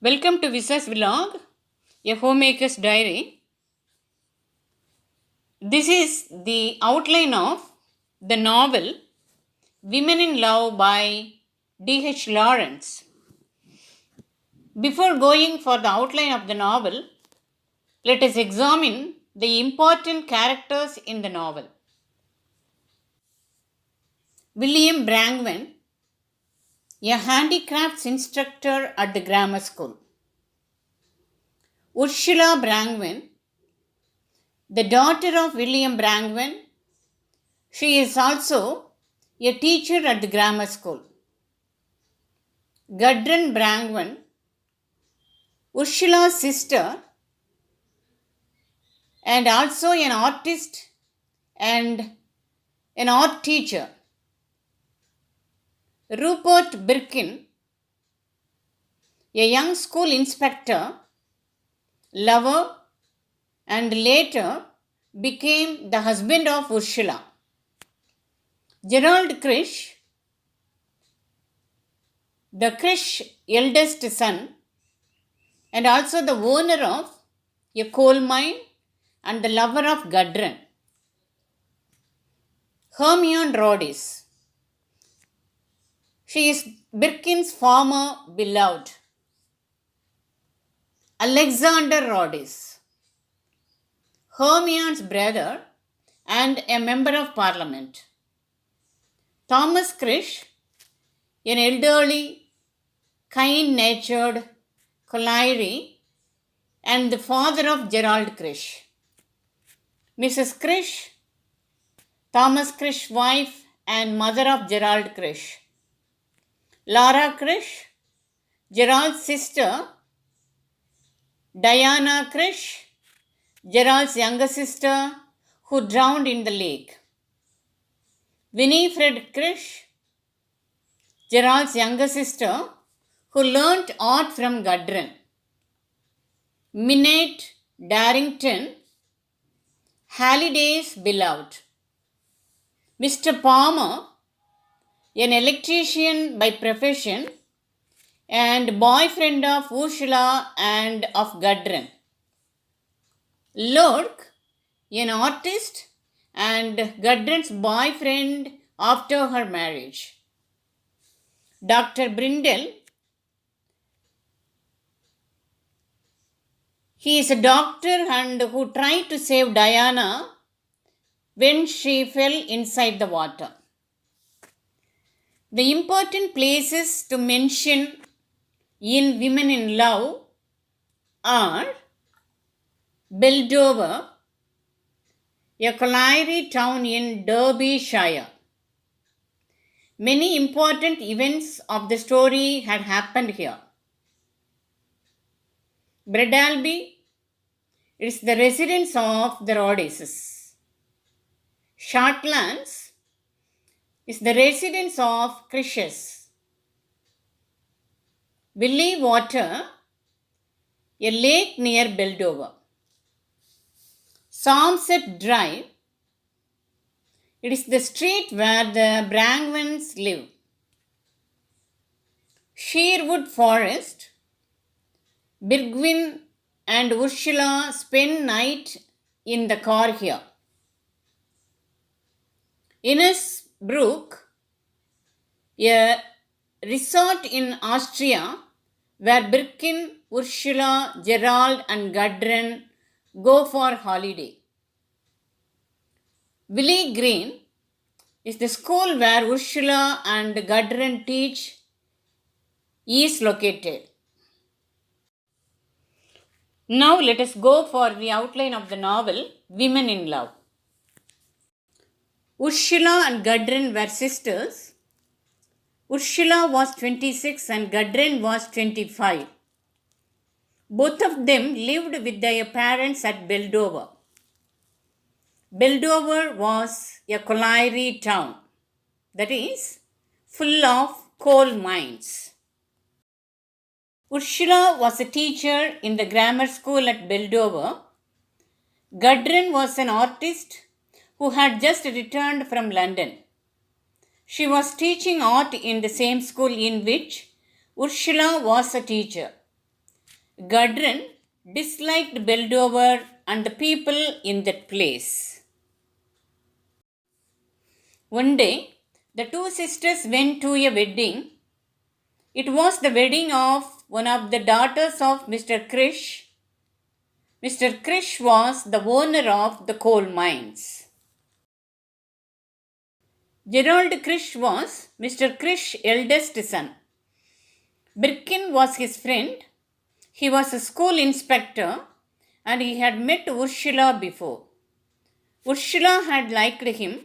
Welcome to Visa's vlog, a homemaker's diary. This is the outline of the novel Women in Love by D.H. Lawrence. Before going for the outline of the novel, let us examine the important characters in the novel. William Brangwen, a handicrafts instructor at the grammar school. Ursula Brangwen, the daughter of William Brangwen. She is also a teacher at the grammar school. Gudrun Brangwen, Ursula's sister, and also an artist and an art teacher. Rupert Birkin, a young school inspector, lover, and later became the husband of Ursula. Gerald Krish, the Krish eldest son, and also the owner of a coal mine and the lover of Gudrun. Hermione Rodis, she is Birkin's former beloved. Alexander Rodis, Hermione's brother and a member of parliament. Thomas Krish, an elderly, kind-natured colliery and the father of Gerald Krish. Mrs. Krish, Thomas Krish's wife and mother of Gerald Krish. Laura Krish, Gerald's sister. Diana Krish, Gerald's younger sister who drowned in the lake. Winifred Krish, Gerald's younger sister who learnt art from Gudrun. Minette Darrington, Halliday's beloved. Mr. Palmer, an electrician by profession and boyfriend of Ursula and of Gudrun. Lurk, an artist and Gudrun's boyfriend after her marriage. Dr. Brindle, he is a doctor and who tried to save Diana when she fell inside the water. The important places to mention in Women in Love are Beldover, a colliery town in Derbyshire. Many important events of the story had happened here. Breadalby is the residence of the Rodises. Shortlands is the residence of Krishes. Willie Water, a lake near Beldover. Somerset Drive, it is the street where the Brangwens live. Sherwood Forest, Birgwin and Ursula spend night in the car here. Innsbruck, a resort in Austria where Birkin, Ursula, Gerald and Gudrun go for holiday. Willie Green is the school where Ursula and Gudrun teach is located. Now let us go for the outline of the novel Women in Love. Ursula and Gudrun were sisters. Ursula was 26 and Gudrun was 25. Both of them lived with their parents at Beldover. Beldover was a colliery town, that is, full of coal mines. Ursula was a teacher in the grammar school at Beldover. Gudrun was an artist who had just returned from London. She was teaching art in the same school in which Ursula was a teacher. Gudrun disliked Beldover and the people in that place. One day, the two sisters went to a wedding. It was the wedding of one of the daughters of Mr. Krish. Mr. Krish was the owner of the coal mines. Gerald Krish was Mr. Krish's eldest son. Birkin was his friend. He was a school inspector and he had met Ursula before. Ursula had liked him,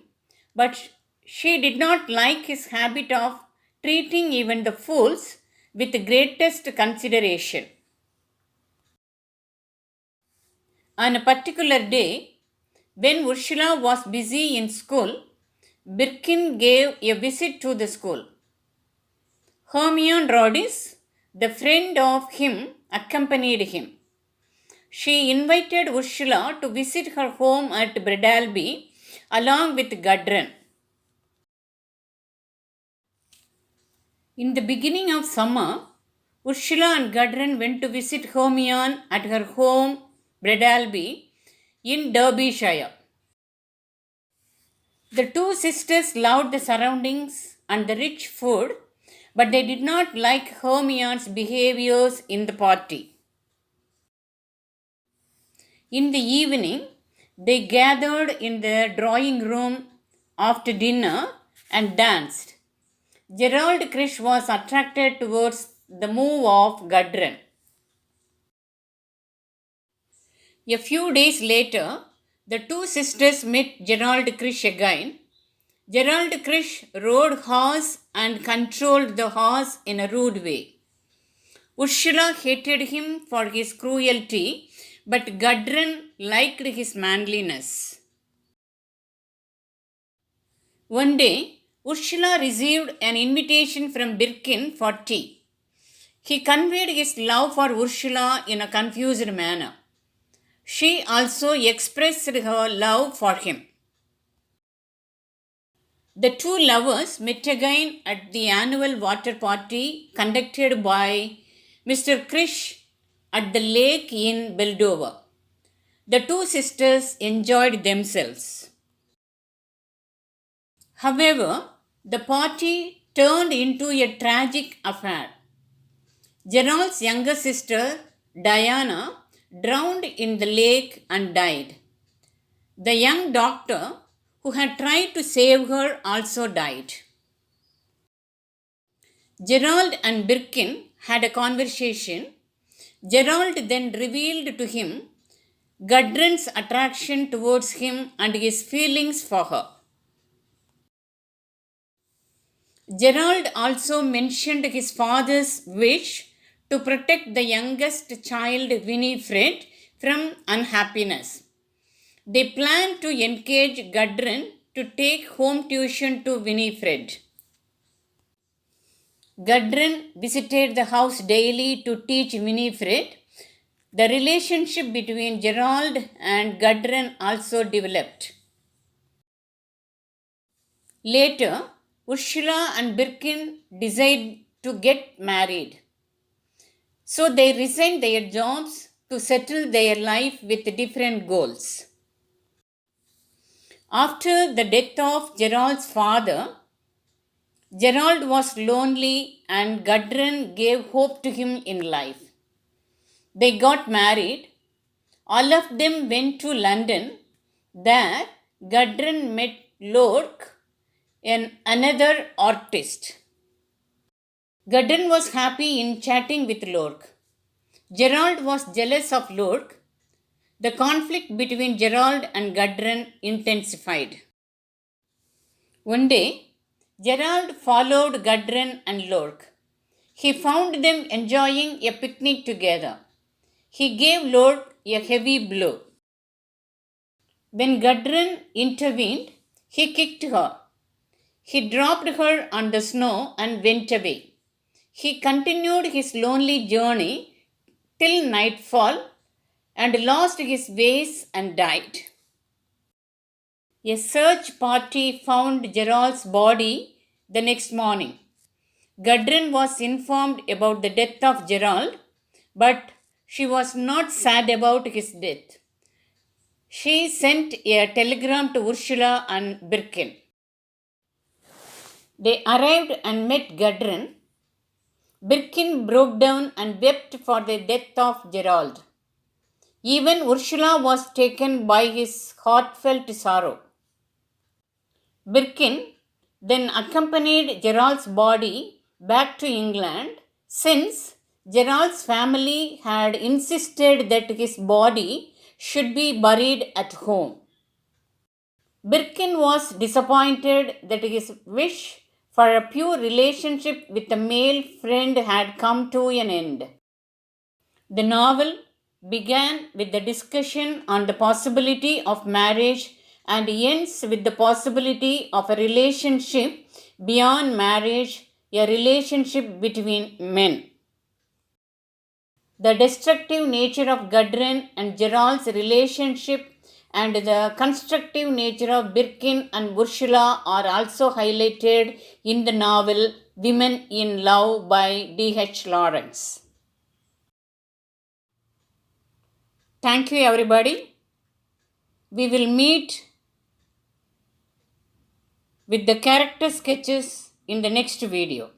but she did not like his habit of treating even the fools with the greatest consideration. On a particular day, when Ursula was busy in school, Birkin gave a visit to the school. Hermione Rodis, the friend of him, accompanied him. She invited Ursula to visit her home at Bredalby along with Gudrun. In the beginning of summer, Ursula and Gudrun went to visit Hermione at her home, Bredalby, in Derbyshire. The two sisters loved the surroundings and the rich food, but they did not like Hermione's behaviors in the party. In the evening, they gathered in the drawing room after dinner and danced. Gerald Krish was attracted towards the move of Gudrun. A few days later, the two sisters met Gerald Krish again. Gerald Krish rode horse and controlled the horse in a rude way. Ursula hated him for his cruelty, but Gudrun liked his manliness. One day, Ursula received an invitation from Birkin for tea. He conveyed his love for Ursula in a confused manner. She also expressed her love for him. The two lovers met again at the annual water party conducted by Mr. Krish at the lake in Beldover. The two sisters enjoyed themselves. However, the party turned into a tragic affair. Gerald's younger sister, Diana, drowned in the lake and died. The young doctor who had tried to save her also died. Gerald and Birkin had a conversation. Gerald then revealed to him Gudrun's attraction towards him and his feelings for her. Gerald also mentioned his father's wish to protect the youngest child, Winifred, from unhappiness. They planned to encourage Gudrun to take home tuition to Winifred. Gudrun visited the house daily to teach Winifred. The relationship between Gerald and Gudrun also developed. Later, Ursula and Birkin decided to get married. So they resigned their jobs to settle their life with different goals. After the death of Gerald's father, Gerald was lonely and Gudrun gave hope to him in life. They got married. All of them went to London. There, Gudrun met Lorke, another artist. Gudrun was happy in chatting with Lorke. Gerald was jealous of Lorke. The conflict between Gerald and Gudrun intensified. One day, Gerald followed Gudrun and Lorke. He found them enjoying a picnic together. He gave Lorke a heavy blow. When Gudrun intervened, he kicked her. He dropped her on the snow and went away. He continued his lonely journey till nightfall and lost his ways and died. A search party found Gerald's body the next morning. Gudrun was informed about the death of Gerald, but she was not sad about his death. She sent a telegram to Ursula and Birkin. They arrived and met Gudrun. Birkin broke down and wept for the death of Gerald. Even Ursula was taken by his heartfelt sorrow. Birkin then accompanied Gerald's body back to England, since Gerald's family had insisted that his body should be buried at home. Birkin was disappointed that his wish for a pure relationship with a male friend had come to an end. The novel began with the discussion on the possibility of marriage and ends with the possibility of a relationship beyond marriage, a relationship between men. The destructive nature of Gudrun and Gerald's relationship and the constructive nature of Birkin and Ursula are also highlighted in the novel Women in Love by D.H. Lawrence. Thank you, everybody. We will meet with the character sketches in the next video.